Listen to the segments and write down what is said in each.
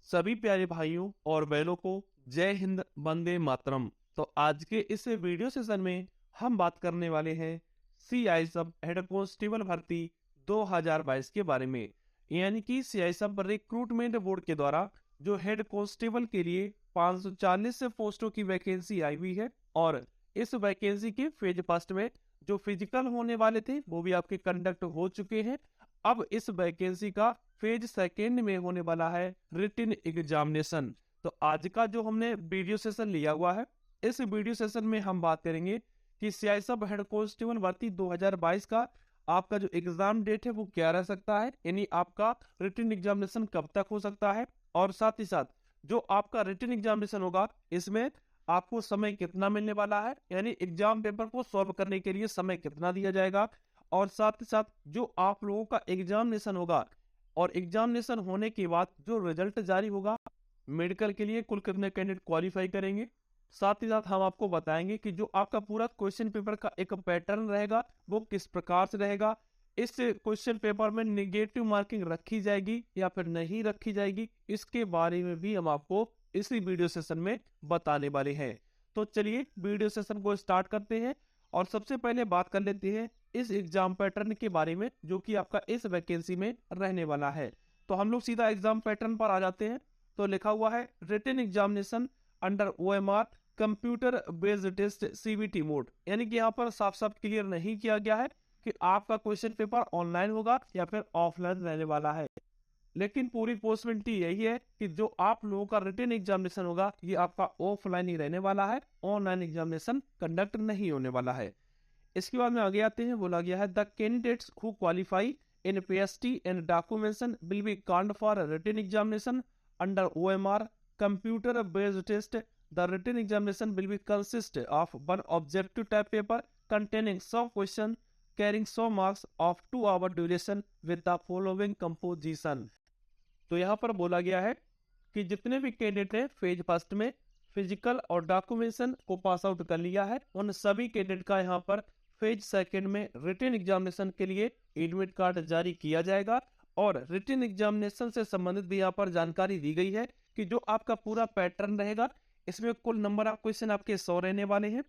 सभी प्यारे भाइयों और बहनों को जय हिंद, वंदे मातरम। तो आज के इस वीडियो सेशन में हम बात करने वाले हैं सीआई सब हेड कांस्टेबल भर्ती 2022 के बारे में। यानी कि सीआई सब रिक्रूटमेंट बोर्ड के द्वारा जो हेड कांस्टेबल के लिए 540 पोस्टों की वैकेंसी आई हुई है और इस वैकेंसी के फेज फर्स्ट में जो फिजिकल होने वाले थे वो भी आपके कंडक्ट हो चुके हैं। अब इस वैकेंसी का फेज सेकेंड में होने वाला है रिटन एग्जामिनेशन। तो आज का जो हमने वीडियो सेशन लिया हुआ है, इस वीडियो सेशन में हम बात करेंगे कि सीआई सब हेड कांस्टेबल भर्ती 2022 का आपका जो एग्जाम डेट है वो क्या रह सकता है, यानी आपका रिटन एग्जामिनेशन कब तक हो सकता है, और साथ ही साथ जो आपका रिटन एग्जामिनेशन होगा इसमें आपको समय कितना मिलने वाला है, यानी एग्जाम पेपर को सॉल्व करने के लिए समय कितना दिया जाएगा, और साथ ही साथ जो आप लोगों का एग्जामिनेशन होगा और एग्जामिनेशन होने के बाद जो रिजल्ट जारी होगा मेडिकल के लिए कुल कितने कैंडिडेट क्वालिफाई करेंगे। साथ ही साथ हम आपको बताएंगे कि जो आपका पूरा क्वेश्चन पेपर का एक पैटर्न रहेगा वो किस प्रकार से रहेगा, इस क्वेश्चन पेपर में नेगेटिव मार्किंग रखी जाएगी या फिर नहीं रखी जाएगी, इसके बारे में भी हम आपको इसी वीडियो सेशन में बताने वाले हैं। तो चलिए वीडियो सेशन को स्टार्ट करते हैं और सबसे पहले बात कर लेते हैं इस एग्जाम पैटर्न के बारे में जो कि आपका इस वैकेंसी में रहने वाला है। तो हम लोग सीधा एग्जाम पैटर्न पर आ जाते हैं। तो लिखा हुआ है written examination under OMR computer based test CBT mode, यानी कि यहाँ पर साफ साफ क्लियर नहीं किया गया है कि आपका क्वेश्चन पेपर ऑनलाइन होगा या फिर ऑफलाइन रहने वाला है, लेकिन पूरी पॉसिबिलिटी यही है कि जो आप लोगों का रिटन एग्जामिनेशन होगा ये आपका ऑफलाइन ही रहने वाला है, ऑनलाइन एग्जामिनेशन कंडक्ट नहीं होने वाला है। इसके बाद में आगे आते हैं, बोला गया है the candidates who qualify in PST and documentation will be called for written examination under OMR computer based test. The written examination will be consist of one objective type paper containing 100 question carrying 100 marks of 2 hour duration with the following composition। तो यहाँ पर बोला गया है कि जितने भी candidate हैं फेज फर्स्ट में फिजिकल और डॉक्यूमेंटेशन को पास आउट कर लिया है, उन सभी कैंडिडेट का यहाँ पर फेज सेकंड में रिटन एग्जामिनेशन के लिए एडमिट कार्ड जारी किया जाएगा। और रिटन एग्जामिनेशन से संबंधित भी यहाँ पर जानकारी दी गई है कि जो आपका पूरा पैटर्न रहेगा इसमें कुल नंबर ऑफ क्वेश्चन आपके 100 रहने वाले हैं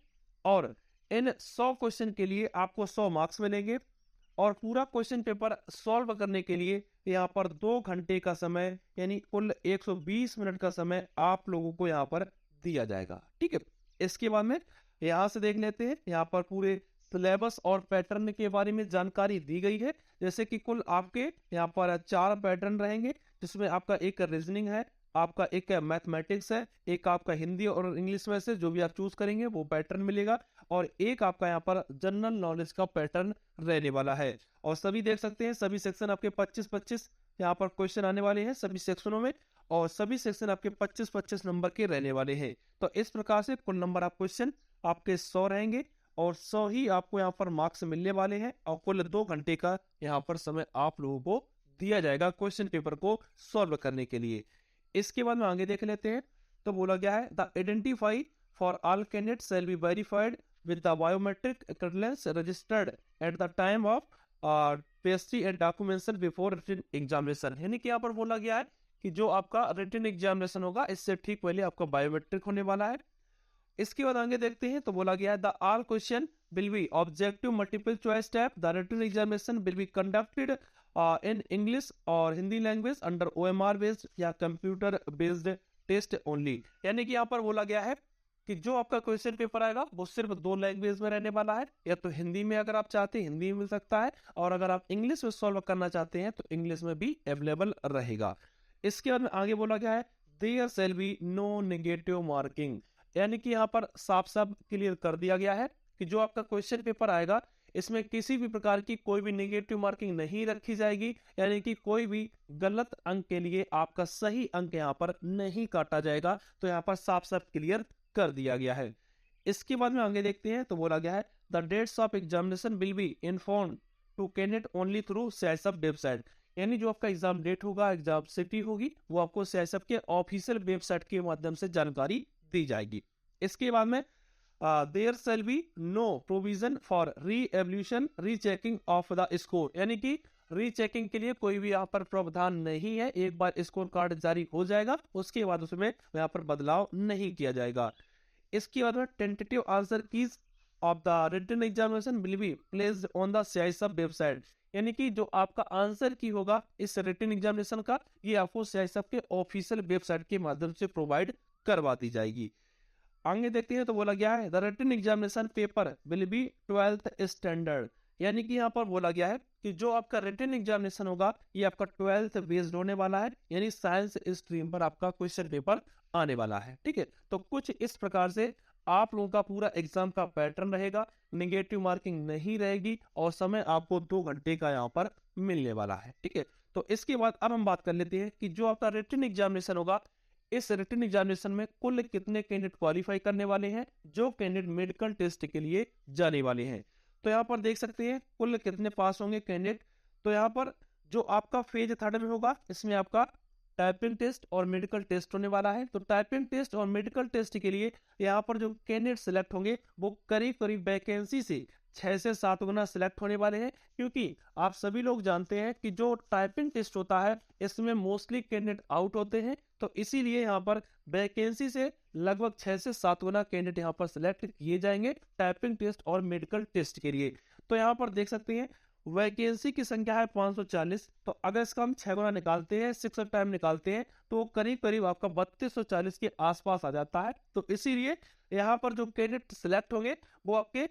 और इन 100 क्वेश्चन के लिए आपको 100 मार्क्स मिलेंगे और पूरा क्वेश्चन पेपर सॉल्व करने के लिए यहाँ पर 2 घंटे का समय यानी कुल 120 मिनट का समय आप लोगों को यहाँ पर दिया जाएगा। ठीक है, इसके बाद में यहाँ से देख लेते हैं, यहाँ पर पूरे सिलेबस और पैटर्न के बारे में जानकारी दी गई है। जैसे कि कुल आपके यहाँ पर 4 पैटर्न रहेंगे जिसमें आपका एक रीजनिंग है, आपका एक मैथमेटिक्स है, एक आपका हिंदी और इंग्लिश में से जो भी आप चूज करेंगे वो पैटर्न मिलेगा, और एक आपका यहाँ पर जनरल नॉलेज का पैटर्न रहने वाला है। और सभी देख सकते हैं सभी सेक्शन आपके 25-25 यहाँ पर क्वेश्चन आने वाले हैं सभी सेक्शनों में, और सभी सेक्शन आपके 25-25 नंबर के रहने वाले हैं। तो इस प्रकार से कुल नंबर ऑफ क्वेश्चन आपके 100 रहेंगे और 100 ही आपको यहाँ पर मार्क्स मिलने वाले हैं और कुल 2 घंटे का यहाँ पर समय आप लोगों को दिया जाएगा क्वेश्चन पेपर को सॉल्व करने के लिए। इसके बाद में आगे देख लेते हैं। तो बोला गया है the identify for all candidate shall be verified with the biometric credentials registered at the time of pastry and documentation before written examination. यानी कि यहाँ पर बोला गया है कि जो आपका रिटन एग्जामिनेशन होगा इससे ठीक पहले आपका बायोमेट्रिक होने वाला है। इसके बाद आगे देखते हैं। तो बोला गया है the all question will be objective multiple choice type. The written examination will be conducted in English और Hindi language under OMR based या कंप्यूटर बेस्ड टेस्ट ओनली। यानी कि यहाँ पर बोला गया है कि जो आपका क्वेश्चन पेपर आएगा वो सिर्फ 2 लैंग्वेज में रहने वाला है, या तो हिंदी में अगर आप चाहते हैं हिंदी में मिल सकता है, और अगर आप इंग्लिश में सॉल्व करना चाहते हैं तो इंग्लिश में भी अवेलेबल रहेगा। इसके बाद में आगे बोला गया है there shall be no negative marking, यानी कि यहाँ पर साफ साफ क्लियर कर दिया गया है कि जो आपका क्वेश्चन पेपर आएगा इसमें किसी भी प्रकार की कोई भी नेगेटिव मार्किंग नहीं रखी जाएगी, यानी कि कोई भी गलत अंक के लिए आपका सही अंक यहाँ पर नहीं काटा जाएगा। तो यहाँ पर साफ साफ क्लियर कर दिया गया है। इसके बाद में आगे देखते हैं। तो बोला गया है the dates of examination will be inform to candidate only through CISF website, यानी जो आपका एग्जाम डेट होगा एग्जाम सिटी होगी वो आपको सीआईएसएफ के ऑफिशियल वेबसाइट के माध्यम से जानकारी दी जाएगी। इसके बाद में there shall be no provision for reevaluation rechecking of the score, यानी कि रीचेकिंग के लिए कोई भी यहाँ पर प्रावधान नहीं है। एक बार स्कोर कार्ड जारी हो जाएगा उसके बाद उसमें यहाँ पर बदलाव नहीं किया जाएगा। इसके बाद में tentative answer keys of the written examination will be placed on the CISF website, यानी कि जो आपका आंसर की होगा इस रिटन एग्जामिनेशन का, ये आपको सीआईएसएफ के ऑफिशियल वेबसाइट के माध्यम से प्रोवाइड करवा दी जाएगी। आगे देखते हैं तो बोला गया है the written examination paper will be 12th standard, यानी कि यहाँ पर बोला गया है कि जो आपका रिटन एग्जामिनेशन होगा ये आपका 12th बेस्ड होने वाला है, यानी साइंस स्ट्रीम पर आपका क्वेश्चन पेपर आने वाला है। ठीक है, तो कुछ इस प्रकार से आप लोगों का पूरा एग्जाम का पैटर्न रहेगा, निगेटिव मार्किंग नहीं रहेगी और समय आपको 2 घंटे का यहाँ पर मिलने वाला है। ठीक है, तो इसके बाद अब हम बात कर लेते हैं कि जो आपका रिटन एग्जामिनेशन होगा इस रिटन एग्जामिनेशन में कुल कितने कैंडिडेट क्वालिफाई करने वाले हैं, जो कैंडिडेट मेडिकल टेस्ट के लिए जाने वाले हैं। तो यहाँ पर देख सकते हैं कुल कितने पास होंगे कैंडिडेट। तो यहाँ पर जो आपका फेज 3 में होगा इसमें आपका टाइपिंग टेस्ट और मेडिकल टेस्ट होने वाला है। तो टाइपिंग टेस्ट और मेडिकल टेस्ट के लिए यहाँ पर जो कैंडिडेट सिलेक्ट होंगे वो करीब करीब वैकेंसी से 6 से 7 गुना सिलेक्ट होने वाले हैं, क्योंकि आप सभी लोग जानते हैं कि जो टाइपिंग टेस्ट होता है इसमें मोस्टली कैंडिडेट आउट होते हैं, तो इसीलिए यहाँ पर वैकेंसी से लगभग 6 से 7 गुना कैंडिडेट यहाँ पर सिलेक्ट किए जाएंगे टाइपिंग टेस्ट और मेडिकल टेस्ट के लिए। तो यहाँ पर देख सकते हैं वैकेंसी की संख्या है 540, तो अगर इसका हम 6 गुना निकालते हैं 6 टाइम निकालते हैं तो करीब करीब आपका 3240 के आसपास आ जाता है। तो इसीलिए यहाँ पर जो कैंडिडेट सिलेक्ट होंगे वो आपके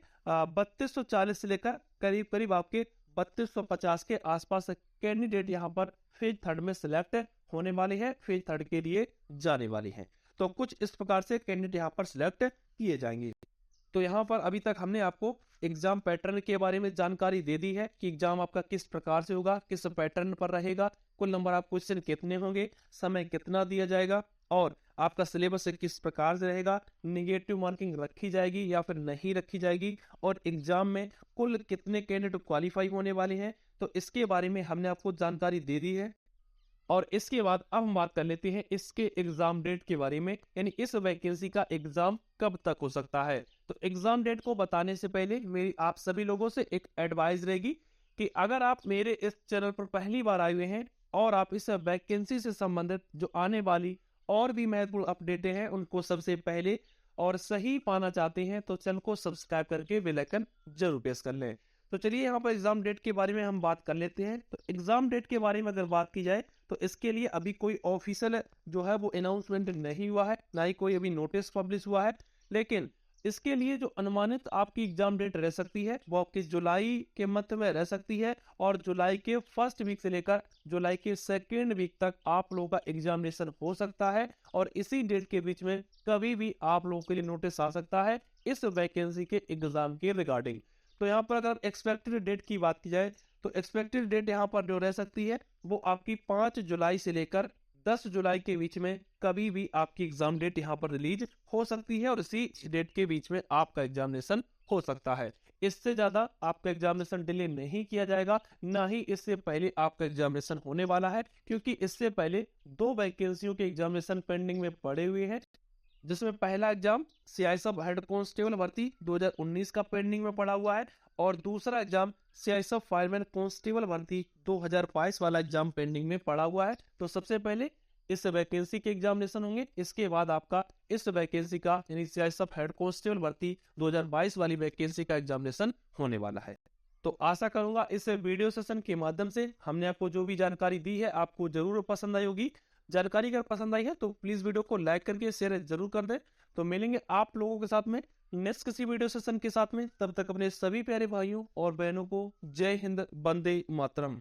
3240 से लेकर करीब करीब आपके 3250 के आसपास कैंडिडेट यहाँ पर फेज 3 में सिलेक्ट होने वाले हैं, फेज 3 के लिए जाने वाले हैं। तो कुछ इस प्रकार से कैंडिडेट यहाँ पर सिलेक्ट किए जाएंगे। तो यहाँ पर अभी तक हमने आपको एग्जाम पैटर्न के बारे में जानकारी दे दी है कि एग्जाम आपका किस प्रकार से होगा, किस पैटर्न पर रहेगा, कुल नंबर ऑफ क्वेश्चन कितने होंगे, समय कितना दिया जाएगा और आपका सिलेबस किस प्रकार से रहेगा, निगेटिव मार्किंग रखी जाएगी या फिर नहीं रखी जाएगी और एग्जाम में कुल कितने कैंडिडेट क्वालिफाई होने वाले हैं। तो इसके बारे में हमने आपको जानकारी दे दी है। और इसके बाद अब हम बात कर लेते हैं इसके एग्जाम डेट के बारे में, यानी इस वैकेंसी का एग्जाम कब तक हो सकता है। तो एग्जाम डेट को बताने से पहले मेरी आप सभी लोगों से एक एडवाइस रहेगी कि अगर आप मेरे इस चैनल पर पहली बार आए हुए हैं और आप इस वैकेंसी से संबंधित जो आने वाली और भी महत्वपूर्ण अपडेटें हैं उनको सबसे पहले और सही पाना चाहते हैं तो चैनल को सब्सक्राइब करके बेल आइकन जरूर प्रेस कर लें। तो चलिए यहाँ पर एग्जाम डेट के बारे में हम बात कर लेते हैं। तो एग्जाम डेट के बारे में अगर बात की जाए तो इसके लिए अभी कोई ऑफिशियल जो है वो अनाउंसमेंट नहीं हुआ है, ना ही कोई अभी नोटिस पब्लिश हुआ है, लेकिन इसके लिए जो अनुमानित आपकी एग्जाम डेट रह सकती है वो आपकी जुलाई के मध्य में रह सकती है और जुलाई के फर्स्ट वीक से लेकर जुलाई के सेकेंड वीक तक आप लोगों का एग्जामिनेशन हो सकता है और इसी डेट के बीच में कभी भी आप लोगों के लिए नोटिस आ सकता है इस वैकेंसी के एग्जाम के रिगार्डिंग। तो यहाँ पर अगर एक्सपेक्टेड डेट की बात की जाए तो एक्सपेक्टेड डेट यहाँ पर जो रह सकती है वो आपकी 5 जुलाई से लेकर 10 जुलाई के बीच में कभी भी आपकी एग्जाम डेट यहाँ पर रिलीज हो सकती है और इसी डेट के बीच में आपका एग्जामिनेशन हो सकता है। इससे ज्यादा आपका एग्जामिनेशन डिले नहीं किया जाएगा, ना ही इससे पहले आपका एग्जामिनेशन होने वाला है, क्योंकि इससे पहले 2 वैकेंसियों के एग्जामिनेशन पेंडिंग में पड़े हुए हैं, जिसमें पहला एग्जाम सीआईएसएफ हेड कांस्टेबल भर्ती 2019 का पेंडिंग में पड़ा हुआ है और दूसरा एग्जाम सीआईएसएफ फायरमैन कांस्टेबल भर्ती 2022 वाला एग्जाम पेंडिंग में पड़ा हुआ है। तो सबसे पहले इस वैकेंसी के एग्जामिनेशन होंगे, इसके बाद आपका इस वैकेंसी का यानी सीआईएसएफ हेड कांस्टेबल भर्ती 2022 वाली वैकेंसी का एग्जामिनेशन होने वाला है। तो आशा करूंगा इस वीडियो सेशन के माध्यम से हमने आपको जो भी जानकारी दी है आपको जरूर पसंद आई होगी। जानकारी अगर पसंद आई है तो प्लीज वीडियो को लाइक करके शेयर जरूर कर दें। तो मिलेंगे आप लोगों के साथ में नेक्स्ट किसी वीडियो सेशन के साथ में, तब तक अपने सभी प्यारे भाइयों और बहनों को जय हिंद, वंदे मातरम।